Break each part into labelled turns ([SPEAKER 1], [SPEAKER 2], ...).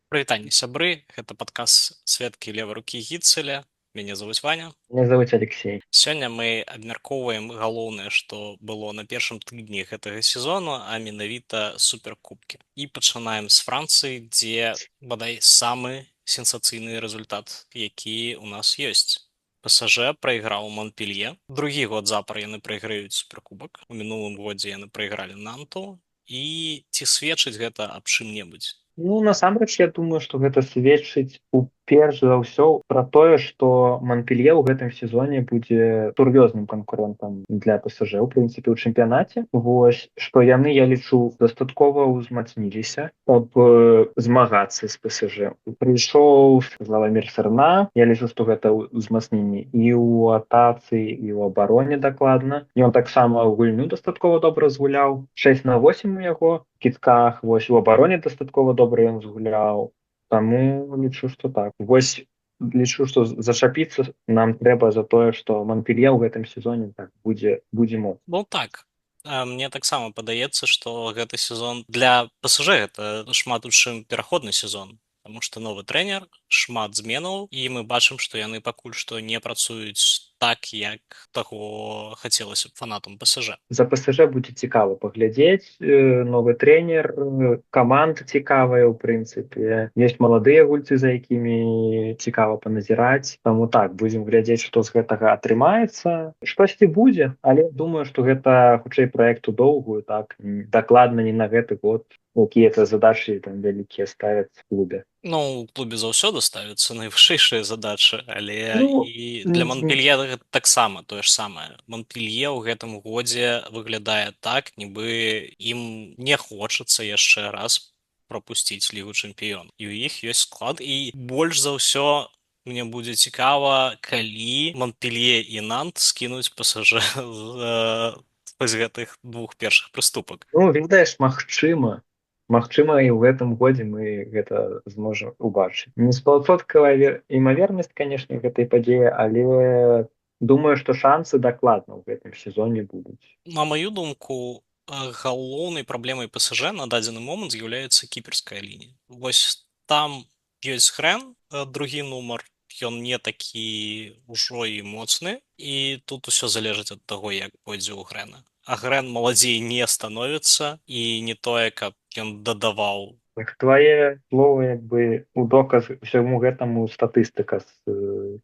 [SPEAKER 1] Прывітанне, сябры. Гэта падказ сведкі левай рукі Гіцеля. Мяне завуць Ваня.
[SPEAKER 2] Меня зовут Алексей.
[SPEAKER 1] Сёння мы абмяркоўваем галоўнае, што было на першым тыдні гэтага сезону, а менавіта суперкубкі. І пачынаем з Францыі, дзе бадай самы сенсацыйны рэзультат, які ў нас ёсць. ПСЖ прайграў Монпелье. Другі год запар яны прайграюць суперкубак. У мінулым годзе яны прайгралі Нанту. І ці сведчыць гэта аб чым-небудзь?
[SPEAKER 2] Ну, насамрэч, я думаю, што гэта сведчыць перш за ўсё пра тое, што Монпелье ў гэтым сезоне будзе сур'ёзным канкурэнтам для ПСЖ, у прынцыпе, ў чэмпіянаце. Вось, што яны, я лічу, дастаткова ўзмацніліся, каб змагацца з ПСЖ. Прыйшоў Славамір Сэрна, я лічу, што гэта ўзмацненне і ў атацы, і ў абароне дакладна. Ён таксама гульню дастаткова добра згуляў. 6/8 у яго кітках, вось у абароне дастаткова добра ён згуляў, таму лічу, што так. Вось лічу, што зачапіцца нам трэба за тое, што Монпелье ў гэтым сезоне так будзе моц.
[SPEAKER 1] Ну так. Мне таксама падаецца, што гэты сезон для ПСЖ гэта шмат у чым пераходны сезон, таму што новы трэнер, шмат зменаў, і мы бачым, што яны пакуль што не працуюць так, як таго хацелася б фанатам ПСЖ.
[SPEAKER 2] За ПСЖ будзе цікава паглядзець, новы трэнер, каманда цікавая ў прынцыпе. Ёсць маладыя гульцы, за якімі цікава паназіраць. Таму так, будзем глядзець, што з гэтага атрымаецца. Штосьці будзе, але думаю, што гэта хутчэй праект у доўгую, так, дакладна не на гэты год. Якія-то задачы там вялікія ставяць в клубе.
[SPEAKER 1] Ну, у клубе заўсёды ставяцца найвышэйшыя задачы, але
[SPEAKER 2] Ну,
[SPEAKER 1] і для Монпелье гэта таксама тое ж самае. Монпелье ў гэтым годзе выглядае так, нібы ім не хочацца яшчэ раз прапусціць лігу чэмпіён. І ў іх ёсць склад, і больш за ўсё мне будзе цікава, калі Монпелье і Нант скінуць ПСЖ з гэтых двух першых прыступак.
[SPEAKER 2] ну, ведаеш, Магчыма, і ў гэтым годзе мы гэта зможам убачыць. Не 100% імавернасць, канешне, гэтай падзеі, але думаю, што шансы дакладна ў гэтым сезоне будуць.
[SPEAKER 1] На маю думку, галоўнай праблемай ПСЖ на дадзены момант з'яўляецца кіперская лінія. Вось там ёсць Грэн, другі нумар, ён не такі ўжо і моцны, і тут усё залежыць ад таго, як пойдзе ў Грэна. А Грэн маладзей не становіцца, і не тое, каб ён дадаваў.
[SPEAKER 2] Так, твае словы як бы у доказ усяму гэтаму статыстыка з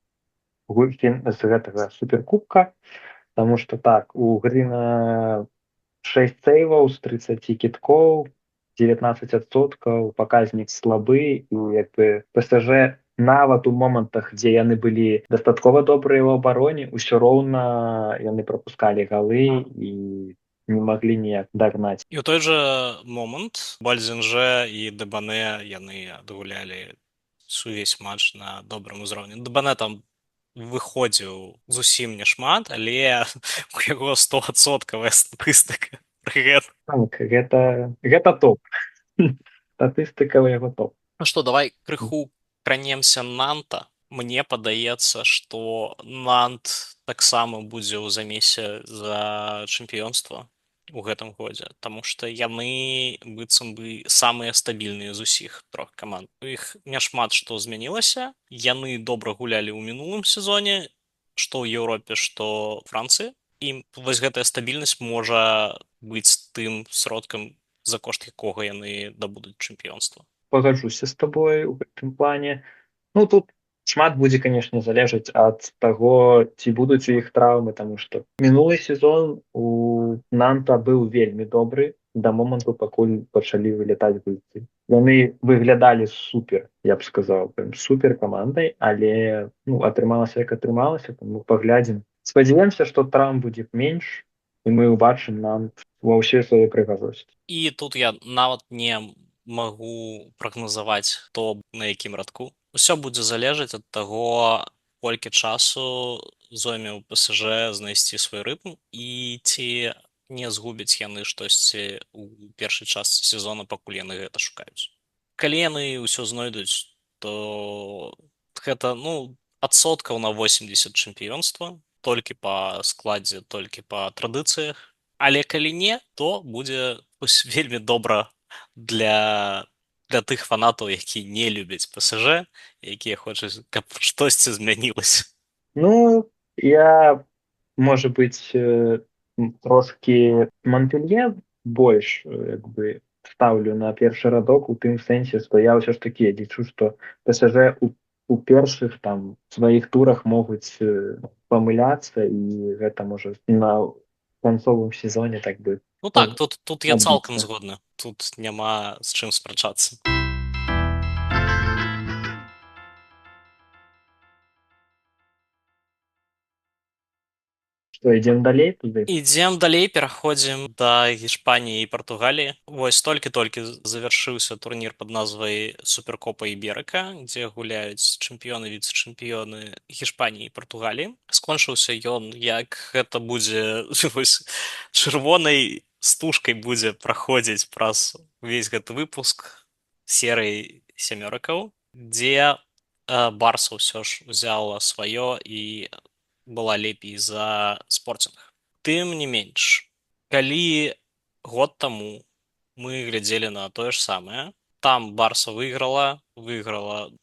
[SPEAKER 2] гэтага суперкубка, таму што так, у Грына 6 сейваў з 30 кіткоў, 19%, паказнік слабы, і як бы ПСЖ нават у момантах, дзе яны былі дастаткова добрыя ў абароне, усё роўна яны прапускалі галы і не маглі ніяк дагнаць.
[SPEAKER 1] І ў той жа момант Бальзенжэ і Дэбане яны адгулялі увесь матч на добрым узроўні. Дэбане там выходзіў зусім няшмат, але у яго 100% статыстыка.
[SPEAKER 2] Так, гэта топ. Статыстыка ў яго топ.
[SPEAKER 1] Ну што, давай крыху кранемся Нанта. Мне падаецца, што Нант таксама будзе ў замесе за чэмпіёнства у гэтым годзе, таму што яны быццам бы самыя стабільныя з усіх трох каманд. У іх няшмат што змянілася. Яны добра гулялі ў мінулым сезоне, што ў Еўропе, што Францыі. І вось гэтая стабільнасць можа быць тым сродкам, за кошт якога яны дабудуць чэмпіёнства.
[SPEAKER 2] Пагаджуся з табой у гэтым плане. Ну, тут шмат будзе, канешне, залежаць ад таго, ці будуць у іх траўмы, таму што мінулы сезон у Нанта быў вельмі добры да моманту, пакуль пачалі вылятаць гульцы. Яны выглядалі супер, я б сказаў, супер камандай, але атрымалася як атрымалася, таму паглядзім. Спадзяёмся, што траўм будзе менш, і мы ўбачым Нант ва ўсёй сваёй прыгажосці.
[SPEAKER 1] І тут я нават не магу прагназаваць, хто на якім радку. Усё будзе залежаць ад таго, колькі часу зойме ў ПСЖ знайсці свой рытм, і ці не згубяць яны штосьці ў першай частцы сезона, пакуль яны гэта шукаюць. Калі яны ўсё знойдуць, то гэта, адсоткаў на 80 чэмпіёнства, толькі па складзе, толькі па традыцыях. Але калі не, то будзе вельмі добра для для тых фанатаў, які не любяць ПСЖ, якія хочуць, каб штосьці змянілася.
[SPEAKER 2] Ну, я, можа быць, трошкі Монпелье больш як бы ставлю на першы радок у тым сэнсе, што я ўсё ж такі лічу, што ПСЖ у першых там сваіх турах могуць памыляцца, і гэта можа на канцовым сезоне так бы
[SPEAKER 1] Ну так, тут я цалкам
[SPEAKER 2] адбіцца.
[SPEAKER 1] згодны. Тут няма з чым спрачацца.
[SPEAKER 2] Што ідзем далей туды?
[SPEAKER 1] Ідзем далей, пераходзім да Гішпаніі і Партугаліі. Вось толькі-толькі завяршыўся турнір пад назвай Суперкопа Іберыка, дзе гуляюць чэмпіёны, віцэ-чэмпіёны Гішпаніі і Партугаліі. Скончыўся ён, як гэта будзе вось, чырвонай стужкай будзе праходзіць праз увесь гэты выпуск серыі сямёрыкаў, дзе Барса ўсё ж узяла сваё і была лепей за Спортинг. Тым не менш, калі год таму мы глядзелі на тое ж самае, там Барса выйграла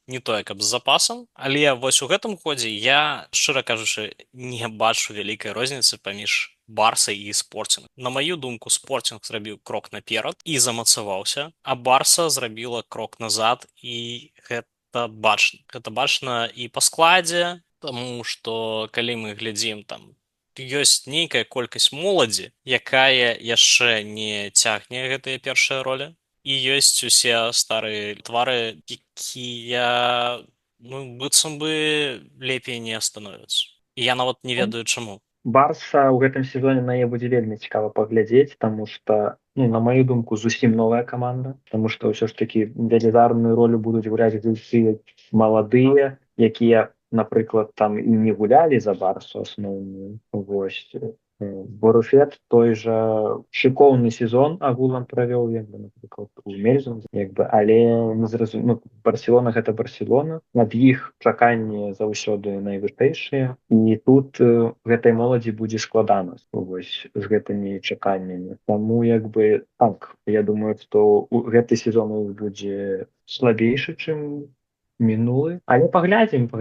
[SPEAKER 1] не тое, каб з запасам, але вось у гэтым годзе я, шчыра кажучы, не бачу вялікай розніцы паміж Барсай і Спортинг. На маю думку, Спортинг зрабіў крок наперад і замацаваўся, а Барса зрабіла крок назад, і гэта бачна. Гэта бачна і па складзе, таму што калі мы глядзім там, ёсць нейкая колькасць моладзі, якая яшчэ не цягне гэтыя першыя ролі, і ёсць усе старыя твары, якія быццам бы лепей не становяцца. І я нават не ведаю чаму.
[SPEAKER 2] Барса ў гэтым сезоне на яе будзе вельмі цікава паглядзець, таму што, ну, на маю думку, зусім новая каманда, таму што ўсё ж такі велізарную ролю будуць гуляць гульцы маладыя, якія, напрыклад, там і не гулялі за Барсу асноўную. Вось. Боруфет той жа шыкоўны сезон агулам правёў, як бы, напрыклад, у Мельзу, як бы, але не зразумеў, ну, Барселона гэта Барселона, над іх чаканні заўсёды найвышэйшыя, і тут гэтай моладзі будзе складана вось з гэтымі чаканнямі. Таму як бы так, я думаю, што гэты сезон будзе слабейшы, чым мінулы, але паглядзім,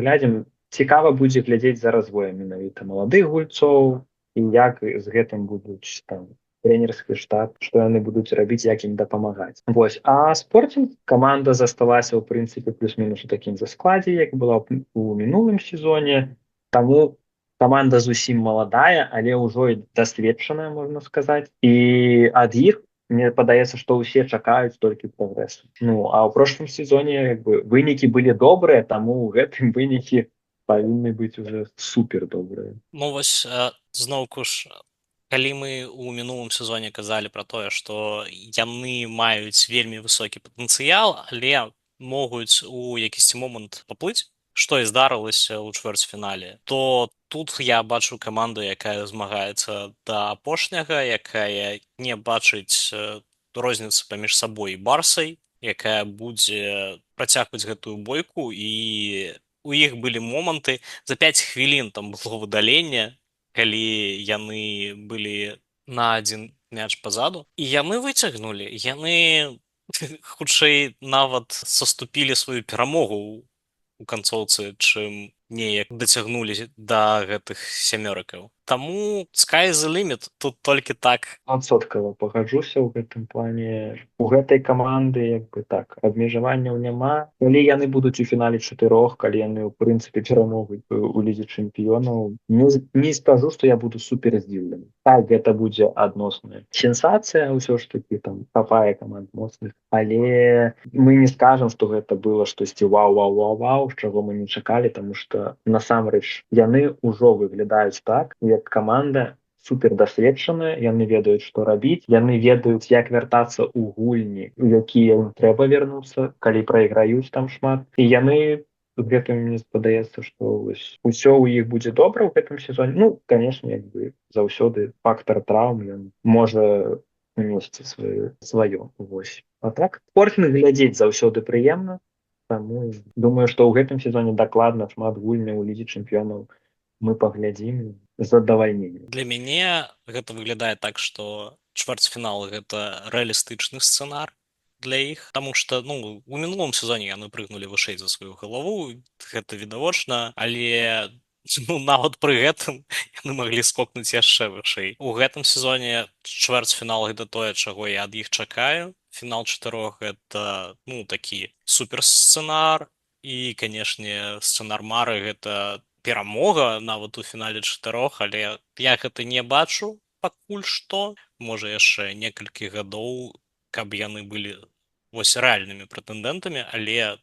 [SPEAKER 2] цікава будзе глядзець за развоем менавіта маладых гульцоў, і як з гэтым будуць там трэнерскі штаб, што яны будуць рабіць, як ім дапамагаць. Вось. А Спортинг каманда засталася ў прынцыпе плюс-мінус у такім жа складзе, як была у мінулым сезоне. Таму каманда зусім маладая, але ўжо і дасведчаная, можна сказаць. І ад іх мне падаецца, што ўсе чакаюць толькі прагрэсу. Ну, а ў прошлым сезоне як бы вынікі былі добрыя, таму ў гэтым вынікі павінны быць уже супер добрыя.
[SPEAKER 1] Ну вось, зноўку ж, калі мы ў мінулым сезоне казалі пра тое, што яны маюць вельмі высокі патэнцыял, але могуць у якісьці момант паплыць, што і здарылася ў чвэрцьфінале, то тут я бачу каманду, якая змагаецца да апошняга, якая не бачыць розніцы паміж сабой і Барсай, якая будзе працягваць гэтую бойку, і у іх былі моманты, за 5 хвілін там было выдаленне, калі яны былі на адзін мяч пазаду, і яны выцягнулі, яны хутчэй нават саступілі сваю перамогу у канцоўцы, чым неяк дацягнулі да гэтых сямёрыкаў. Таму sky is the limit, тут толькі так.
[SPEAKER 2] Адсоткава пагаджуся ў гэтым плане. У гэтай каманды як бы так абмежаванняў няма. Калі яны будуць у фінале 4, калі яны ў прынцыпе перамогуць у лізе чэмпіёнаў, не скажу, што я буду супер здзіўлены. Так, гэта будзе адносная сенсацыя, ўсё ж такі там хапае каманд моцных, але мы не скажам, што гэта было штосьці вау, з чаго мы не чакалі, таму што насамрэч яны ўжо выглядаюць так, як каманда супер дасведчаныя, яны ведаюць, што рабіць, яны ведаюць, як вяртацца ў гульні, у якія ім трэба вярнуцца, калі прайграюць там шмат. І яны гэтым мне спадаецца, што усё ў іх будзе добра ў гэтым сезоне. Ну, канешне, як бы заўсёды фактар траўм ён можа несці сваё. Вось. А так, Спортинг глядзець заўсёды прыемна, таму думаю, што ў гэтым сезоне дакладна шмат гульняў у лізе чэмпіёнаў мы паглядзім з задавальненнем.
[SPEAKER 1] Для мяне гэта выглядае так, што чвэрцьфінал гэта рэалістычны сцэнар, для іх, таму што ну у мінулым сезоне яны прыгнулі вышэй за сваю галаву, гэта відавочна, але ну, нават пры гэтым яны маглі скокнуць яшчэ вышэй. У гэтым сезоне чвэрцьфінал гэта тое, чаго я ад іх чакаю. Фінал чатырох гэта ну такі суперсцэнар і канешне сцэнар мары гэта перамога нават у фінале чатырох, але я гэта не бачу пакуль што. Можа яшчэ некалькі гадоў, каб яны былі вось рэальнымі прэтэндэнтамі, але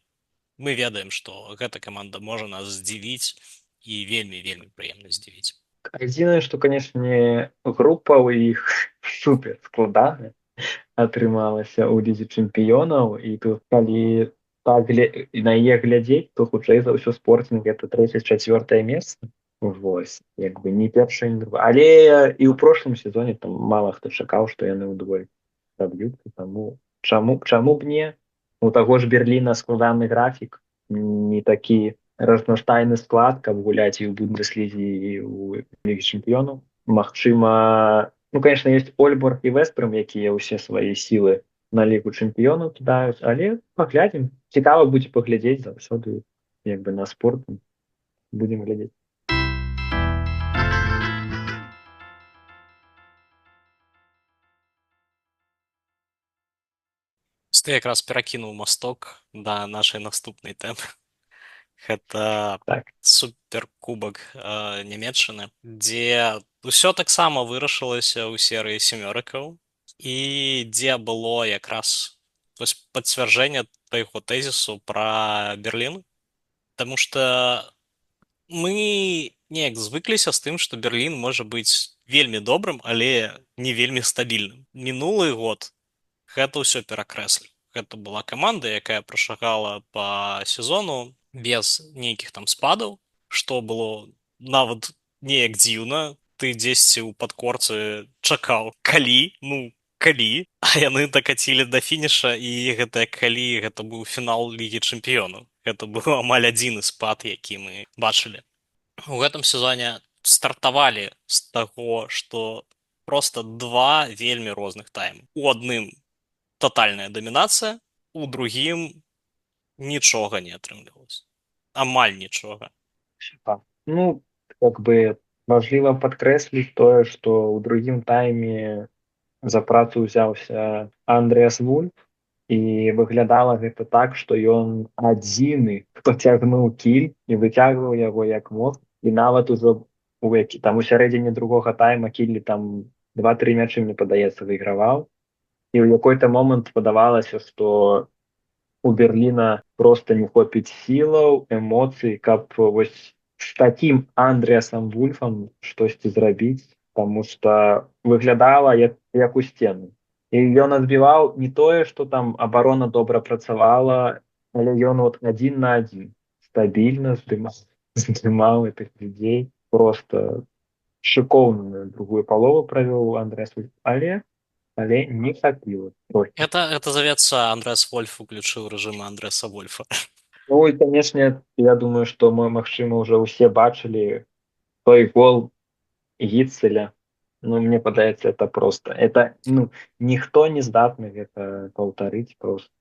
[SPEAKER 1] мы ведаем, што гэта каманда можа нас здзівіць і вельмі вельмі прыемна здзівіць.
[SPEAKER 2] Адзінае, што, канешне, група ў іх супер складаная атрымалася ў лізе чэмпіёнаў, і тут калі так на яе глядзець, то хутчэй за ўсё спортинг гэта 3-4 месца. Вось, як бы не першае, не другое. Але і ў прошлым сезоне там мала хто чакаў, што яны ўдвое заб'юцца, таму чаму б не? У таго ж Берліна складаны графік, не такі разнастайны склад, каб гуляць і ў Бундеслізе, і ў Лігі чэмпіёнаў. Магчыма, ну, конечно, ёсць Ольборг і Вестбрэм, якія ўсе свае сілы на Лігу чэмпіёнаў кідаюць, але паглядзім. Цікава будзе паглядзець заўсёды, як бы на спорт. Будзем глядзець.
[SPEAKER 1] Ты якраз перакінуў масток да нашай наступнай тэмы. Гэта
[SPEAKER 2] Так.
[SPEAKER 1] суперкубак Нямецчыны, дзе ўсё таксама вырашылася ў серыі сямёрыкаў і дзе было якраз пацвярджэнне твайго тэзісу пра Берлін. Таму што мы неяк звыкліся з тым, што Берлін можа быць вельмі добрым, але не вельмі стабільным. Мінулы год гэта ўсё перакрэслі. Гэта была каманда, якая прашагала па сезону без нейкіх там спадаў, што было нават неяк дзіўна. Ты дзесьці ў падкорцы чакаў, калі, а яны дакацілі да фініша, і гэта калі гэта быў фінал Лігі чэмпіёнаў. Гэта быў амаль адзіны спад, які мы бачылі. У гэтым сезоне стартавалі з таго, што проста два вельмі розных таймы. У адным тотальная дамінацыя, у другім нічога не атрымлівалася. Амаль нічога.
[SPEAKER 2] Ну, как бы важліва падкрэсліць тое, што ў другім тайме за працу ўзяўся Андрэас Вульф, і выглядала гэта так, што ён адзіны, хто цягнуў кіль і выцягваў яго як мог, і нават ужо там у сярэдзіне другога тайма Кіллі там 2-3 мячы, мне падаецца, выйграваў. І ў якой-то момант падавалася, што у Берліна проста не хопіць сілаў, эмоцый, каб вось з такім Андрэасам Вульфам штосьці зрабіць, таму што выглядала як у сцену. І ён адбіваў не тое, што там абарона добра працавала, але ён от 1-на-1 стабільна здымаў гэтых людзей. Проста шыкоўную другую палову правёў Андрэас Вульф, але не хапіла.
[SPEAKER 1] Это завецца Андрэас Вольф уключыў рэжым Андрэаса Вольфа.
[SPEAKER 2] Ну і, канешне, я думаю, што мы, магчыма, ўжо ўсе бачылі той гол Гітцеля. Ну, мне падаецца, это просто. Это, ну, ніхто не здатны гэта паўтарыць просто.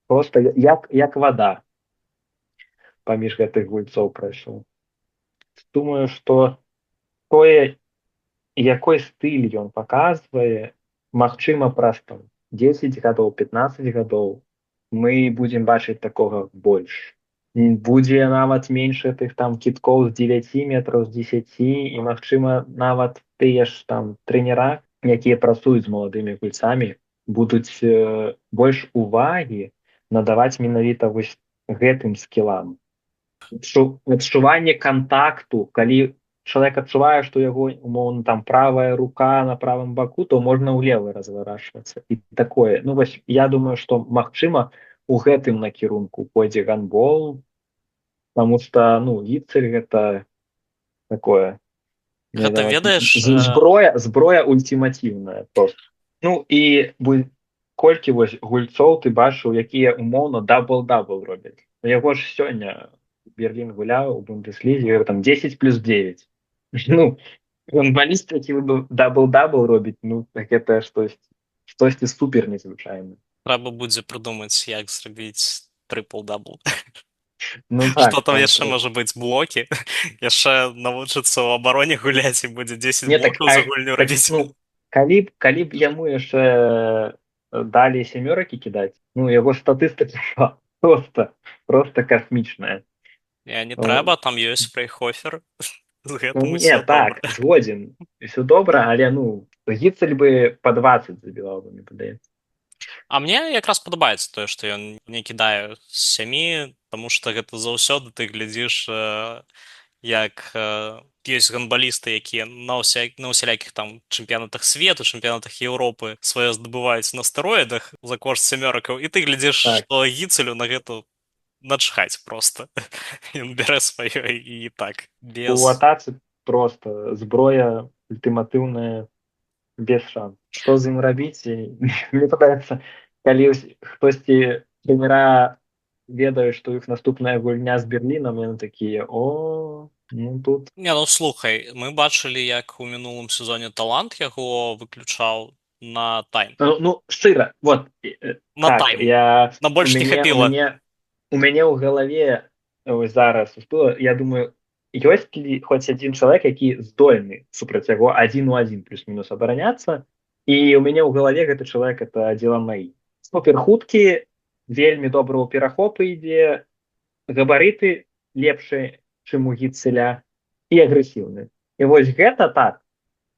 [SPEAKER 2] Просто як вада паміж гэтых гульцоў прайшоў. Думаю, што тое, якой стыль ён паказвае, магчыма, праз 10 гадоў, 15 гадоў мы будзем бачыць такога больш. Будзе нават менш тых там кідкоў з 9 метраў, з 10, і, магчыма, нават тыя ж там трэнера, якія працуюць з маладымі гульцамі, будуць больш увагі надаваць менавіта вось гэтым скілам. Адчуванне кантакту, калі чалавек адчувае, што яго, умоўна, там правая рука на правым баку, то можна ў левы разварачвацца. І такое. Ну, вось, я думаю, што, магчыма, у гэтым накірунку пойдзе гандбол, таму што, ну, Гітцель гэта такое.
[SPEAKER 1] Гэта, ведаеш...
[SPEAKER 2] Зброя ультыматыўная просто. Ну, і колькі вось гульцоў ты бачыў, якія, умоўна, дабл-дабл робяць. Яго ж сёння Берлін гуляў у Бундеслізе, там 10+9. Ну, футболіст, які дабл-дабл робіць, ну, гэта штосьці супер незвычайна.
[SPEAKER 1] Трэба будзе прыдумаць, як зрабіць трыпл-дабл.
[SPEAKER 2] Ну
[SPEAKER 1] Што
[SPEAKER 2] так,
[SPEAKER 1] там
[SPEAKER 2] там
[SPEAKER 1] яшчэ можа быць? Блокі? Яшчэ навучыцца ў абароне гуляць і будзе 10
[SPEAKER 2] не так,
[SPEAKER 1] блокаў за гульню
[SPEAKER 2] так
[SPEAKER 1] рабіць.
[SPEAKER 2] ну калі б яму яшчэ далі сямёркі кідаць, ну яго статыстыка просто касмічная.
[SPEAKER 1] Не трэба, там ёсць фрейхофер. З
[SPEAKER 2] Ну
[SPEAKER 1] гэтым
[SPEAKER 2] не,
[SPEAKER 1] усё добра.
[SPEAKER 2] так, згодзін, усё добра, але ну Гіцель бы па 20 забіваў бы, мне падаецца.
[SPEAKER 1] А мне якраз падабаецца тое, што ён не кідае з 7, таму што гэта заўсёды ты глядзіш, як ёсць гандбалісты, якія на ўсялякіх там чэмпіянатах свету, чэмпіянатах Еўропы сваё здабываюць на стэроідах за кошт сямёракаў, і ты глядзіш,
[SPEAKER 2] Так,
[SPEAKER 1] што Гіцелю на гэта начхаць проста. Ён бярэ сваё і так,
[SPEAKER 2] у
[SPEAKER 1] без...
[SPEAKER 2] атацы просто зброя ультыматыўная без шансу. Што з ім рабіць? Мне падаецца, калі хтосьці трэнера ведаюць, што іх наступная гульня з Берлінам, яны такія: о, ну тут
[SPEAKER 1] Не, ну слухай, мы бачылі, як у мінулым сезоне талант яго выключаў на тайм.
[SPEAKER 2] ну шчыра, вот
[SPEAKER 1] На
[SPEAKER 2] так,
[SPEAKER 1] тайм.
[SPEAKER 2] я
[SPEAKER 1] На
[SPEAKER 2] у
[SPEAKER 1] больш не
[SPEAKER 2] мяне у
[SPEAKER 1] хапіла.
[SPEAKER 2] мяне у мяне ў галаве ось зараз усплыла, я думаю, ёсць ли хоць адзін чалавек, які здольны супраць яго адзін у адзін плюс-мінус абараняцца, і у мяне ў галаве гэты чалавек это Дзеламаі. Супер хуткі, вельмі добра ў перахопы ідзе, габарыты лепшыя, чым у Гіцеля, і агрэсіўны. І вось гэта так,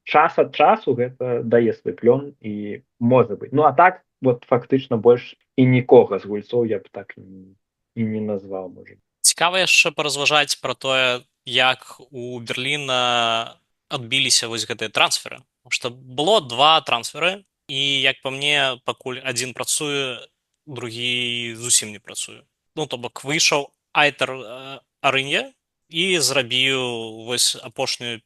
[SPEAKER 2] час ад часу гэта дае свой плён і можа быць. Ну а так вот фактычна больш і нікога з гульцоў я б так і не назваў, можа.
[SPEAKER 1] Цікава яшчэ паразважаць пра тое, як у Берліна адбіліся вось гэтыя трансферы. Што было 2 трансферы, і як па мне, пакуль адзін працуе, другі зусім не працуе. Ну, то бок выйшаў Айтар Арынье і зрабіў вось апошнюю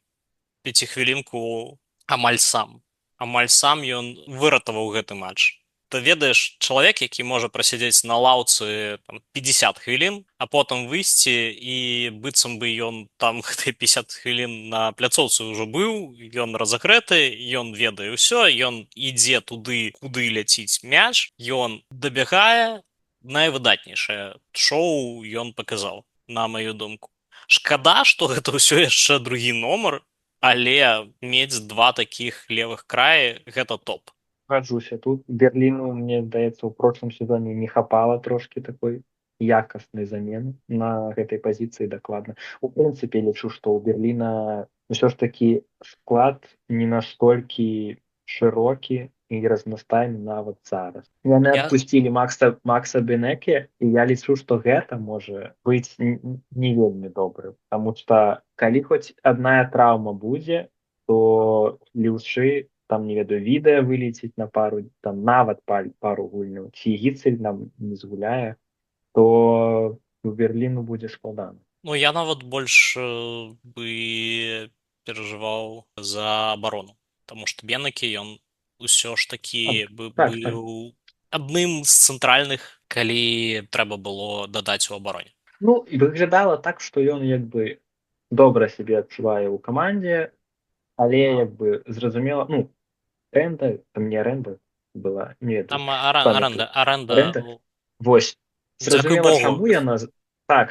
[SPEAKER 1] 5 хвілінку амаль сам. Амаль сам ён выратаваў гэты матч. Ты ведаеш, чалавек, які можа прасядзець на лаўцы там, 50 хвілін, а потым выйсці і быццам бы ён там гэтыя 50 хвілін на пляцоўцы ўжо быў, ён разагрэты, ён ведае ўсё, ён ідзе туды, куды ляціць мяч, ён дабягае, найвыдатнейшае шоу ён паказаў, на маю думку. Шкада, што гэта ўсё яшчэ другі нумар, але мець 2 такіх левых краі гэта топ.
[SPEAKER 2] Гаджуся, тут Берліну, мне здаецца, у прошлым сезоне не хапала трошкі такой якаснай замены на гэтай пазіцыі дакладна. У прынцыпе, лічу, што ў Берліна ўсё ж такі склад не настолькі шырокі і разнастайны нават зараз. Яны
[SPEAKER 1] Я
[SPEAKER 2] адпусцілі Макса Бенеке, і я лічу, што гэта можа быць не вельмі добры, таму што калі хоць адная траўма будзе, то ліўчы там, не ведаю, відэа вылеціць на пару, там нават пару гульняў, ці Гіцель нам не згуляе, то у Берліну будзе складана.
[SPEAKER 1] Ну, я нават больш бы перажываў за абарону, таму што Бенеке ён усё ж такі
[SPEAKER 2] Так.
[SPEAKER 1] быў адным з цэнтральных, калі трэба было дадаць у абароне.
[SPEAKER 2] Ну, і выглядала так, што ён як бы добра сябе адчувае ў камандзе, але як бы зразумела, ну, аренда, там не аренда была, не ведаю,
[SPEAKER 1] Там
[SPEAKER 2] памятаю,
[SPEAKER 1] аренда,
[SPEAKER 2] аренда. Вось,
[SPEAKER 1] дзякуй
[SPEAKER 2] зразумела,
[SPEAKER 1] Богу.
[SPEAKER 2] чаму яна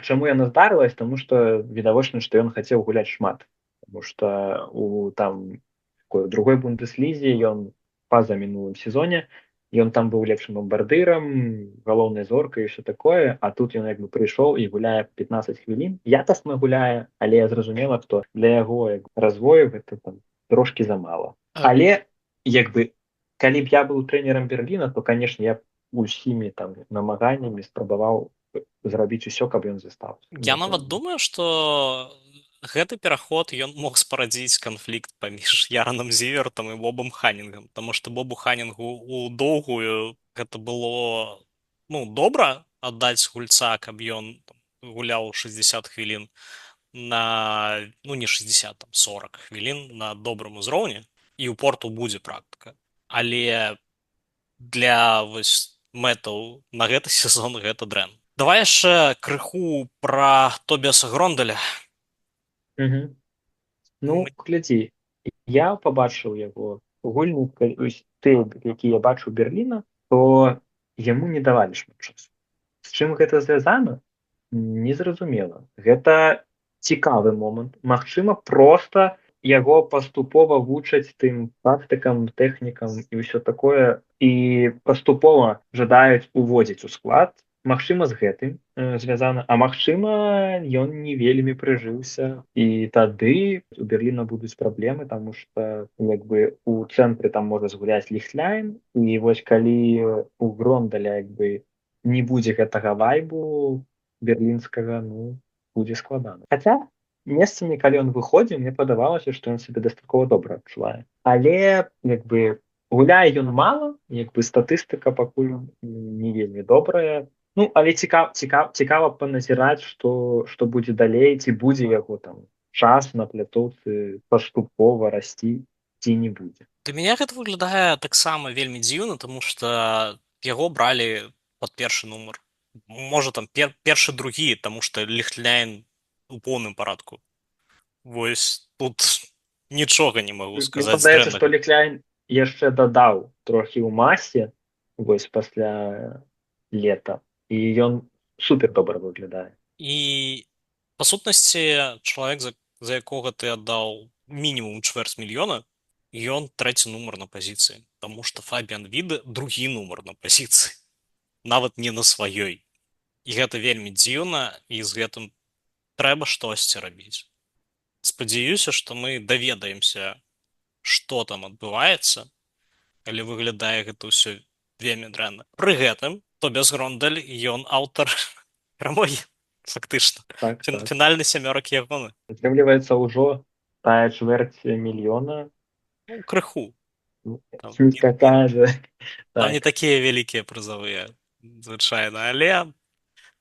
[SPEAKER 2] чаму яна здарылась, таму што відавочна, што ён хацеў гуляць шмат, таму што у там такой другой бундеслізе ён па-за мінулым сезоне ён там быў лепшым бамбардырам, галоўнай зоркай і ўсё такое, а тут ён як бы прыйшоў і гуляе 15 хвілін, якасна гуляе, але зразумела, што для яго развою гэта там трошкі замала. Але як бы калі б я быў трэнерам Берліна, то канешне я усімі там намаганнямі спрабаваў зрабіць усё, каб ён застаўся.
[SPEAKER 1] Я нават думаю, што гэты пераход ён мог спарадзіць канфлікт паміж Яранам Зівертам і Бобам Ханінгам, таму што Бобу Ханінгу у доўгую гэта было ну добра аддаць гульца, каб ён гуляў 60 хвілін на ну не 60 там 40 хвілін на добрым узроўні, і ў порту будзе практыка. Але для вось мэтаў на гэты сезон гэта дрэнна. Давай яшчэ крыху пра Тобіаса Грондаля.
[SPEAKER 2] Ну, глядзі, я пабачыў яго гульні, тыя, які я бачу Берліна, то яму не давалі шмат часу. З чым гэта звязана? Незразумела. Гэта цікавы момант. Магчыма, проста яго паступова вучаць тым тактыкам, тэхнікам і ўсё такое і паступова жадаюць уводзіць у склад. Магчыма, з гэтым звязана, а магчыма, ён не вельмі прыжыўся і тады у Берліна будуць праблемы, таму што як бы у цэнтры там можа згуляць Ліхтляйн і вось калі у Грондаля як бы не будзе гэтага вайбу берлінскага, ну будзе складана. Хаця месцамі калі ён выходзіў, мне падавалася, што ён сябе дастаткова добра адчувае. Але як бы гуляе ён мала, як бы статыстыка пакуль не вельмі добрая. Ну але цікава паназіраць, што будзе далей, ці будзе яго там час на пляцоўцы паступова расці ці не будзе.
[SPEAKER 1] Для мяне гэта выглядае таксама вельмі дзіўна, таму што яго бралі пад першы нумар. Можа там першы другі, таму што Ліхтляйн у поўным парадку. Вось тут нічога не магу
[SPEAKER 2] Мне
[SPEAKER 1] сказаць
[SPEAKER 2] падаецца, што
[SPEAKER 1] дрэннага.
[SPEAKER 2] Лікляйн яшчэ дадаў трохі ў масе вось пасля лета і ён супер добра выглядае.
[SPEAKER 1] І па сутнасці чалавек, за якога ты аддаў мінімум чвэрць мільёна, ён трэці нумар на пазіцыі, таму што Фабіан Відэ другі нумар на пазіцыі, нават не на сваёй. І гэта вельмі дзіўна, і з гэтым трэба штосьці рабіць. Спадзяюся, што мы даведаемся, што там адбываецца, але выглядае гэта ўсё вельмі дрэнна. Пры гэтым Тобіас Грондаль, ён аўтар перамогі, фактычна.
[SPEAKER 2] Так, так.
[SPEAKER 1] Фінальны сямёрак ягоны.
[SPEAKER 2] Атрымліваецца ўжо тая чвэрць мільёна.
[SPEAKER 1] Ну, крыху. Там
[SPEAKER 2] Суть такая же.
[SPEAKER 1] там не
[SPEAKER 2] Так,
[SPEAKER 1] такія вялікія прызавыя, звычайна, але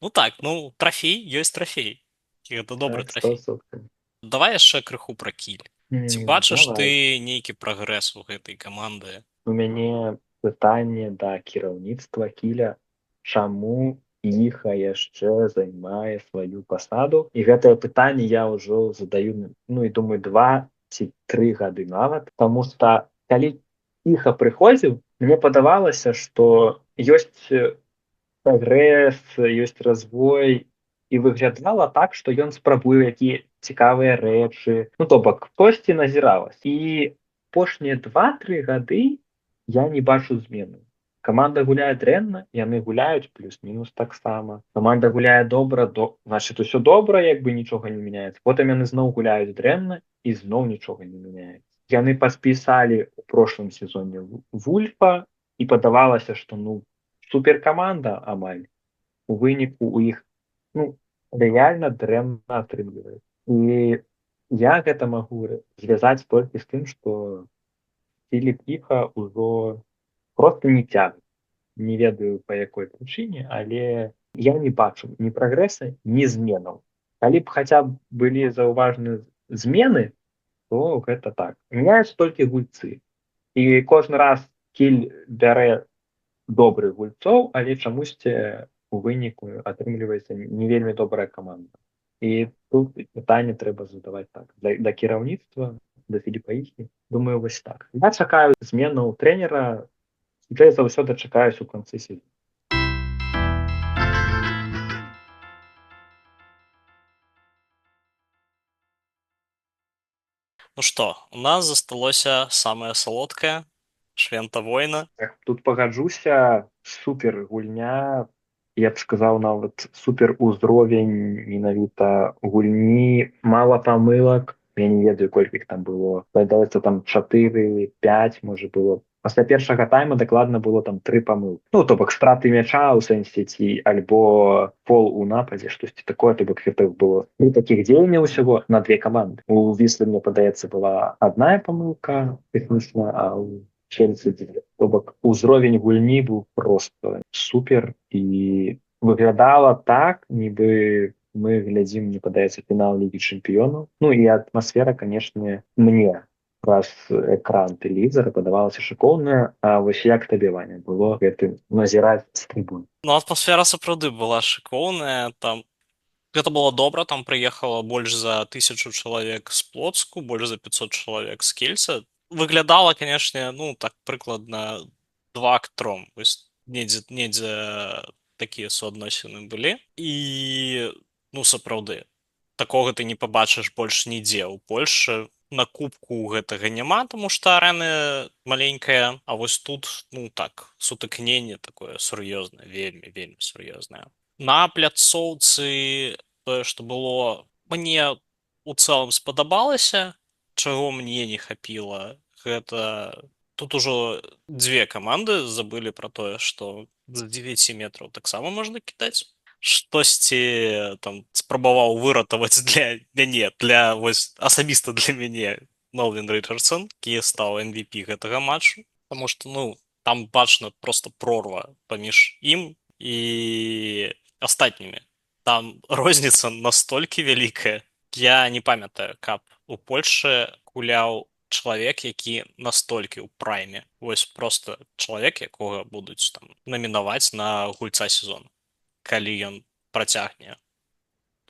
[SPEAKER 1] ну так, ну трафей ёсць трафей. І гэта добры
[SPEAKER 2] так,
[SPEAKER 1] трафей.
[SPEAKER 2] 100%.
[SPEAKER 1] Давай яшчэ крыху пра Кіль. Ці бачыш
[SPEAKER 2] Давай.
[SPEAKER 1] ты нейкі прагрэс у гэтай каманды?
[SPEAKER 2] У мяне пытанне да кіраўніцтва Кіля, чаму Іха яшчэ займае сваю пасаду. І гэтае пытанне я ўжо задаю, ну і думаю, 2 ці 3 гады нават, таму што калі Іха прыходзіў, мне падавалася, што ёсць прагрэс, ёсць развой, і выглядала так, што ён спрабуе якія цікавыя рэчы. Ну то бок хтосьці назіралась. І апошнія 2-3 гады я не бачу змены. Каманда гуляе дрэнна, яны гуляюць плюс-мінус таксама. Каманда гуляе добра, значит усё добра, як бы нічога не мяняецца. Потым яны зноў гуляюць дрэнна і зноў нічога не мяняецца. Яны паспісалі ў прошлым сезоне Вульфа і падавалася, што ну суперкаманда амаль. У выніку у іх ну рэальна дрэнна атрымліваецца. І я гэта магу звязаць толькі з тым, што Філіп Іха ўжо просто не цягне. Не ведаю па якой прычыне, але я не бачу ні прагрэса, ні зменаў. Калі б хаця б былі заўважныя змены, то гэта так. Мяняюцца толькі гульцы. І кожны раз Кіль бярэ добрых гульцоў, але чамусьці у выніку атрымліваецца не вельмі добрая каманда. І тут пытанне трэба задаваць так. Да кіраўніцтва, да Філіпа Іхі, думаю, вось так. Я чакаю змену трэнера, хутчэй за ўсё дачакаюсь у канцы сезона.
[SPEAKER 1] Ну што, у нас засталося самае салодкае, Швента Война.
[SPEAKER 2] Так, тут пагаджуся, супер гульня, я б сказаў нават супер узровень менавіта гульні, мала памылак, я не ведаю колькі іх там было, падаецца там 4-5 можа было. Пасля першага тайма дакладна было там 3 памылкі. Ну то бок страты мяча ў сэнсе ці альбо фол у нападзе, штосьці такое, то бок гэта было 3 такіх дзеянняў усяго на 2 каманды. У Віслы, мне падаецца, была адна памылка тэхнічна, а ў Чельсі, то бок узровень гульні быў просто супер і выглядала так, нібы мы глядзім, мне падаецца, фінал Лігі Чэмпіёнаў. Ну і атмасфера, канешне, мне праз экран тэлевізара падавалася шыкоўная, а вось як табе, Ваня, было гэтым назіраць з трыбун?
[SPEAKER 1] Ну, атмасфера сапраўды была шыкоўная, там гэта было добра, там прыехала больш за 1000 чалавек з Плоцку, больш за 500 чалавек з Кельца. Выглядала, канешне, ну так прыкладна 2 к 3. недзе такія суадносіны былі. І ну сапраўды такога ты не пабачыш больш нідзе ў Польшчы. На кубку гэтага няма, таму што арэны маленькая, а вось тут ну так сутыкненне такое сур'ёзнае, вельмі вельмі сур'ёзнае. На пляцоўцы тое, што было, мне у цэлым спадабалася, чаго мне не хапіла, гэта тут ужо дзве каманды забылі пра тое, што з 9 метраў таксама можна кідаць. Штосьці там спрабаваў выратаваць для мяне, для вось асабіста для мяне Мелвін Річардсон, які стаў MVP гэтага матчу, таму што ну там бачна просто прорва паміж ім і астатнімі. Там розніца настолькі вялікая. Я не памятаю, каб у Польшчы гуляў чалавек, які настолькі ў прайме. Вось просто чалавек, якога будуць там намінаваць на гульца сезону, калі ён працягне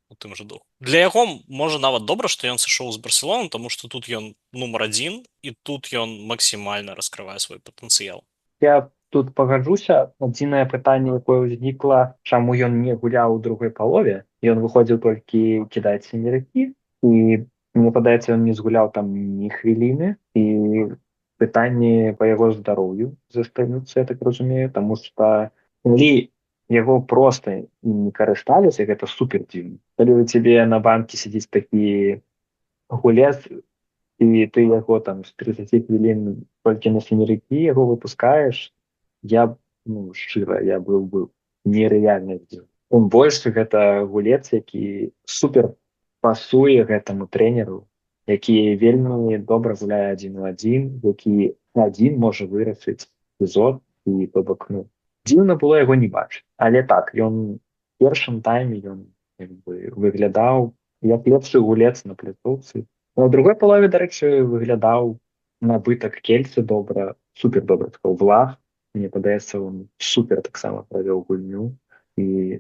[SPEAKER 1] у тым жа духу. Для яго можа нават добра, што ён сышоў з Барселоны, таму што тут ён нумар адзін і тут ён максімальна раскрывае свой патэнцыял.
[SPEAKER 2] Я тут пагаджуся. Адзінае пытанне, якое ўзнікла, чаму ён не гуляў у другой палове. Ён выходзіў толькі кідаць сеньякі, і мне падаецца, ён не згуляў там ні хвіліны, і пытанні па яго здароўю застаюцца, я так разумею, таму што калі яго проста не карысталіся, гэта супер дзіўна. Калі у цябе на банкі сядзіць такі гулец, і ты яго там з 30 хвілін толькі на сеньякі яго выпускаеш, я ну шчыра, я быў бы нерэальна здзіўлены. Тым больш гэта гулец, які супер пасуе гэтаму трэнеру, які вельмі добра гуляе адзін у адзін, які адзін можа вырашыць эпізод, і то бок ну дзіўна было яго не бачыць. Але так, ён першым тайме ён як бы выглядаў як лепшы гулец на пляцоўцы. На другой палове, дарэчы, выглядаў набытак Кельцы добра, супер добра сказаў Влах. Мне падаецца, он супер таксама правёў гульню і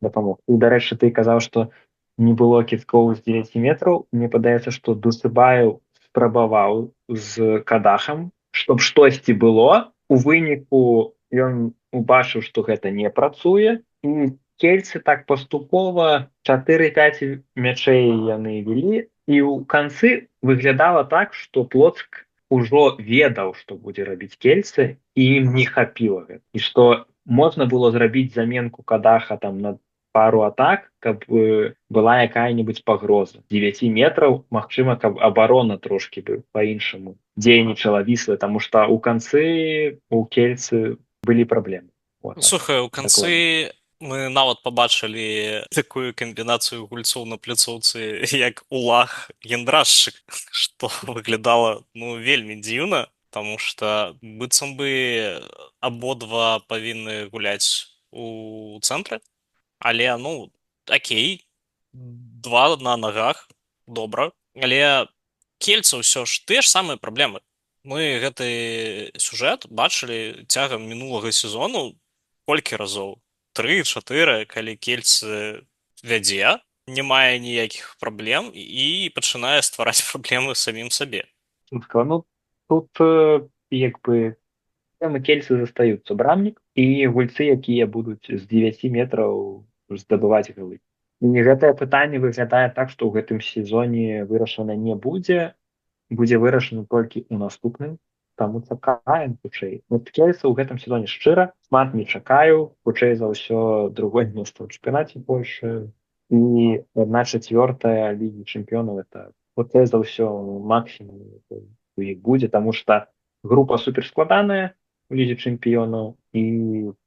[SPEAKER 2] дапамог. І дарэчы, ты казаў, што не было кідкоў з 9 метраў. Мне падаецца, што Дусыбаеў спрабаваў з Кадахам, чтоб штосьці было. У выніку ён убачыў, што гэта не працуе, і Кельцы так паступова 4-5 мячэй яны вялі, і ў канцы выглядала так, што Плоцк ужо ведаў, што будзе рабіць Кельцы, і ім не хапіла гэта. І што можна было зрабіць заменку Кадаха там на пару атак, каб была якая-нибудь пагроза. 9 метраў, магчыма, каб абарона трошки бы по-іншаму дзейнічала Віслы, таму што ў канцы у Кельцы былі праблемы. Вот,
[SPEAKER 1] Слухай, у канцы мы нават пабачылі такую камбінацыю гульцоў на пляцоўцы, як Улах Яндрашчык, што выглядала ну вельмі дзіўна, таму што быццам бы абодва павінны гуляць у цэнтры. Але ну окей, два на нагах, добра. Але Кельца ўсё ж тыя ж самыя праблемы. Мы гэты сюжэт бачылі цягам мінулага сезону колькі разоў? 3-4, калі Кельцы вядзе, не мае ніякіх праблем і пачынае ствараць праблемы самім сабе.
[SPEAKER 2] Ну, тут як бы Кельцы застаюцца брамнік і гульцы, якія будуць з 9 метраў здабываць галы. І гэтае пытанне выглядае так, што ў гэтым сезоне вырашана не будзе, будзе вырашана толькі ў наступным, таму чакаем хутчэй. Вот Кельцы ў гэтым сезоне шчыра шмат не чакаю, хутчэй за ўсё другое месца ў чэмпіянаце Польшчы і 1/4 лігі чэмпіёнаў, это хутчэй за ўсё максімум у іх будзе, таму што група супер складаная у лізе чэмпіёнаў, і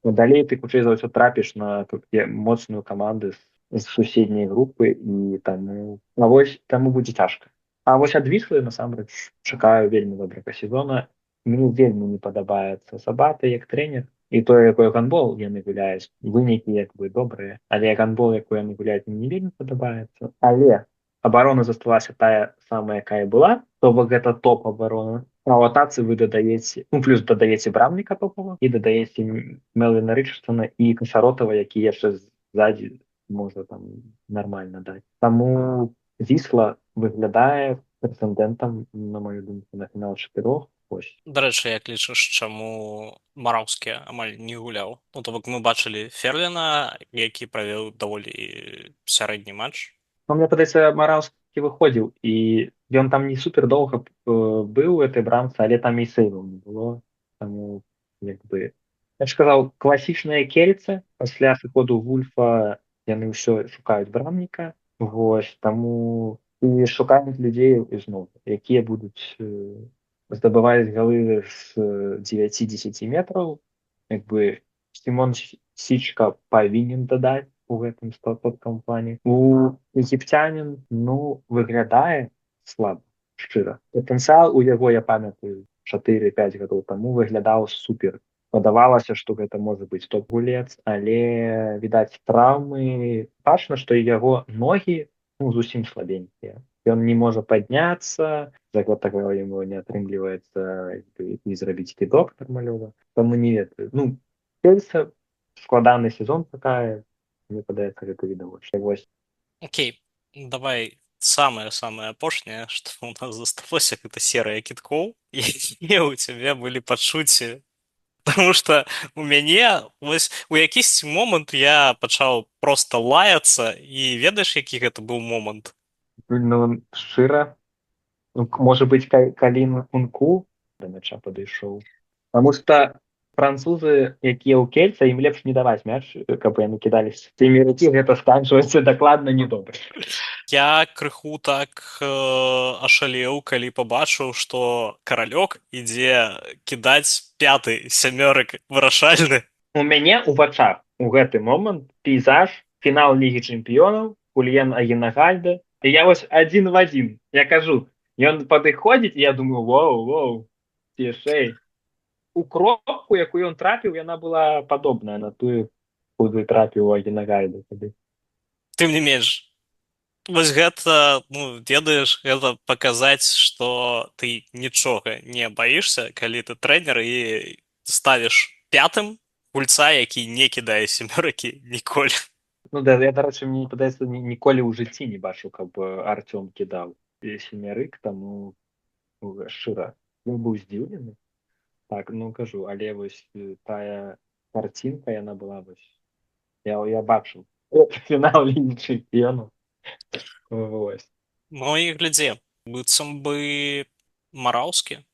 [SPEAKER 2] далей ты хутчэй за ўсё трапіш на моцную каманду з суседняй групы, і таму вось таму будзе цяжка. А вось ад Віслы насамрэч чакаю вельмі добрага сезона. Мне вельмі не падабаецца Сабата як трэнер, і тое, якой гандбол яны гуляюць, вынікі як бы добрыя, але гандбол, якой яны гуляюць, мне не вельмі падабаецца. Але абарона засталася тая самая, якая была, то бок гэта топ абарона. А ў атацы вы дадаеце, ну плюс дадаеце брамніка топова і дадаеце Мелвіна Річардсона і Касаротава, які яшчэ ззаді можа там нармальна даць. Таму Вісла выглядае прэтэндэнтам, на мою думку, на фінал 4.
[SPEAKER 1] Дарэчы, як лічыш, чаму Мараўскі амаль не гуляў? Ну, то бок мы бачылі Ферліна, які правёў даволі сярэдні матч.
[SPEAKER 2] Ну, мне падаецца, Мараўскі выходзіў, і ён там не супер доўга быў у этой брамцы, але там і сейваў не было. Таму, як бы... Я ж сказаў, класічныя кельцы, пасля сыходу Вульфа яны ўсё шукаюць брамніка. Вось, таму і шукаюць людзей, ізноў, якія будуць здабываць галы з 9-10 метраў. Як бы Сімон Січка павінен дадаць у гэтым статутным плане. У егіпцянін, ну, выглядае слаба, шчыра. Патэнцыял у яго, я памятаю, 4-5 гадоў таму выглядаў супер. Падавалася, што гэта можа быць топ-гулец, але, відаць, траўмы... Бачна, што і яго ногі, ну, зусім слабенькія. Ён не можа падняцца, за гэтага яму не атрымліваецца не зрабіць кідок нармалёва. Таму не ведаю. Ну, Кельса, складаны сезон такая, мне падаецца, гэта відавочна. Вось.
[SPEAKER 1] Окей, давай самае-самае апошняе, што ў нас засталося, гэта серыя кідкоў, якія ў цябе былі пачуцці. Таму што у мяне вось у якісьці момант я пачаў проста лаяцца, і ведаеш, які гэта быў момант?
[SPEAKER 2] Ну, шчыра, ну, можа быць, калі Нкунку да мяча падышоў. Таму што французы, якія ў Кельца, ім лепш не даваць мяч, каб яны кідались. Тымі рукі гэта сканчваецца дакладна недобра.
[SPEAKER 1] Я крыху так ашалеў, калі пабачыў, што каралёк ідзе кідаць 5-й сямёрак вырашальны.
[SPEAKER 2] У мяне ў вачах у гэты момант пейзаж, фінал Лігі Чэмпіёнаў, Хульен Агенагальда, і я вось адзін в адзін. Я кажу, ён падыходзіць, і я думаю, воу, цішэй. У кропку, якую ён трапіў, яна была падобная на тую, куды трапіў Агенагальда.
[SPEAKER 1] Тым не менш, вось гэта, ну, ведаеш, гэта паказаць, што ты нічога не баішся, калі ты трэнер і ставіш 5-м гульца, які не кідае сямёракі ніколі.
[SPEAKER 2] Ну да, я, дарэчы, мне падаецца, ніколі ў жыцці не бачыў, каб Артём кідаў семярык, таму шчыра. Ён быў здзіўлены. Так, ну кажу, але вось тая карцінка, яна была вось... Я бачыў. Фінал Лігі Чэмпіёнаў. Вось.
[SPEAKER 1] Ну і глядзе, быццам бы Мараўскі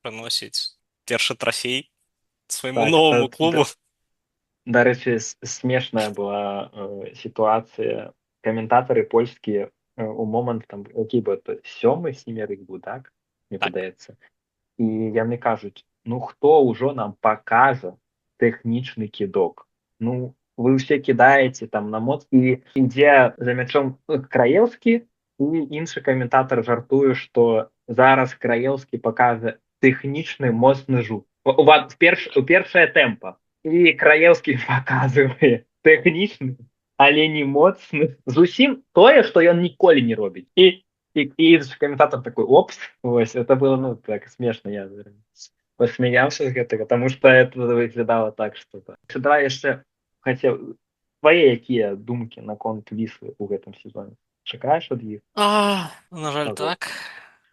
[SPEAKER 1] прыносіць першы трафей свайму
[SPEAKER 2] Так,
[SPEAKER 1] новаму клубу.
[SPEAKER 2] дарэчы, смешная была сітуацыя. Каментатары польскія у момант, там, які бы это 7-й семерык быў, так? Мне
[SPEAKER 1] Так.
[SPEAKER 2] падаецца. І яны кажуць, ну хто ўжо нам пакажа тэхнічны кідок? Ну, вы ўсе кідаеце там на моц, і ідзе за мячом Краеўскі, і іншы каментатар жартуе, што зараз Краеўскі пакажа тэхнічны моцны жук. У першая тэмпа. І Краеўскі паказвае тэхнічны, але не моцны. Зусім тое, што ён ніколі не робіць. І каментатор такой, опс, вось, это было, ну, так смешна, я посмеяўся з гэтага, таму што это выглядала так, што... Давай яшчэ хацеў, твае якія думкі наконт Віслы ў гэтым сезоне? Чакаеш ад іх?
[SPEAKER 1] На жаль, так.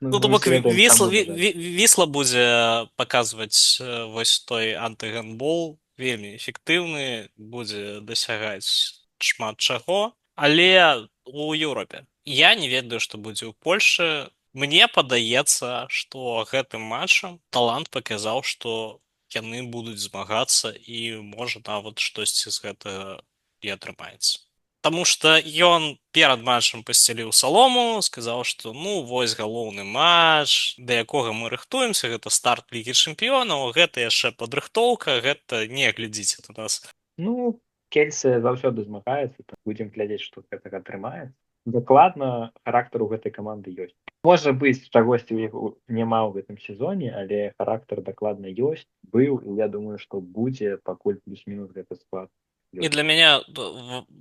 [SPEAKER 1] Ну,
[SPEAKER 2] Ну,
[SPEAKER 1] то
[SPEAKER 2] мы
[SPEAKER 1] бок
[SPEAKER 2] ведаем, чаму, на жаль.
[SPEAKER 1] Вісла будзе паказваць вось той антыгандбол, вельмі эфектыўны, будзе дасягаць шмат чаго, але у Еўропе. Я не ведаю, што будзе ў Польшчы. Мне падаецца, што гэтым матчам талант паказаў, што яны будуць змагацца і можа нават штосьці з гэтага і атрымаецца. Таму што ён перад матчам пасцяліў салому, сказаў, што ну вось галоўны матч, да якога мы рыхтуемся, гэта старт Лігі Чэмпіёнаў, гэта яшчэ падрыхтоўка, гэта не глядзіце на нас.
[SPEAKER 2] Ну, Кельсы заўсёды змагаецца, будзем глядзець, што гэтага атрымаецца. Дакладна характар у гэтай каманды ёсць. Можа быць, чагосьці ў іх няма ў гэтым сезоне, але характар дакладна ёсць, быў, і я думаю, што будзе пакуль плюс-мінус гэты склад.
[SPEAKER 1] І для мяне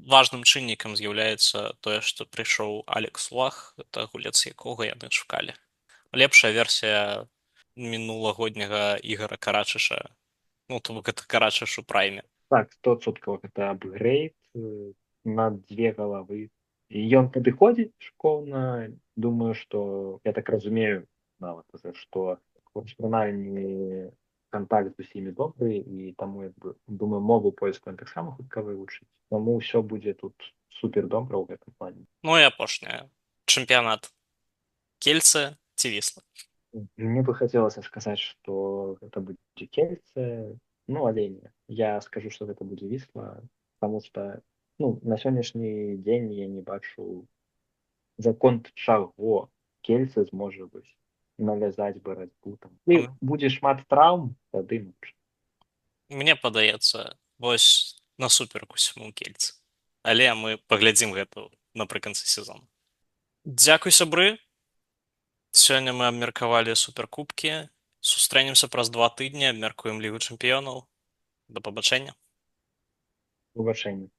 [SPEAKER 1] важным чыннікам з'яўляецца тое, што прыйшоў Алекс Лах, это гулец, якога яны шукалі. Лепшая версія мінулагодняга Ігара Карачыша, ну, то бок это Карачыш у прайме.
[SPEAKER 2] Так, 100% гэта апгрейд на 2 галавы. І ён падыходзіць шкоўна, думаю, што, я так разумею, нават, што Хоч прынамсі контакт з усімі добры і таму як бы думаю мову польскую так таксама хутка вывучыць. Таму ўсё будзе тут супер добра ў гэтым плане.
[SPEAKER 1] Ну і апошняе. Чэмпіянат. Кельце ці Вісла?
[SPEAKER 2] Мне бы хацелася сказаць, што гэта будзе Кельце, ну але не. Я скажу, што гэта будзе Вісла, таму што ну, на сённяшні дзень я не бачу за конт чаго Кельце зможа быць навязаць барацьбу там. І будзе шмат траўм, тады можа.
[SPEAKER 1] Мне падаецца, вось насуперак усяму Кельце. Але мы паглядзім гэта напрыканцы сезону. Дзякуй, сябры. Сёння мы абмеркавалі суперкубкі. Сустрэнемся праз 2 тыдні, абмяркуем лігу чэмпіёнаў. Да пабачэння.
[SPEAKER 2] Выбачэнне.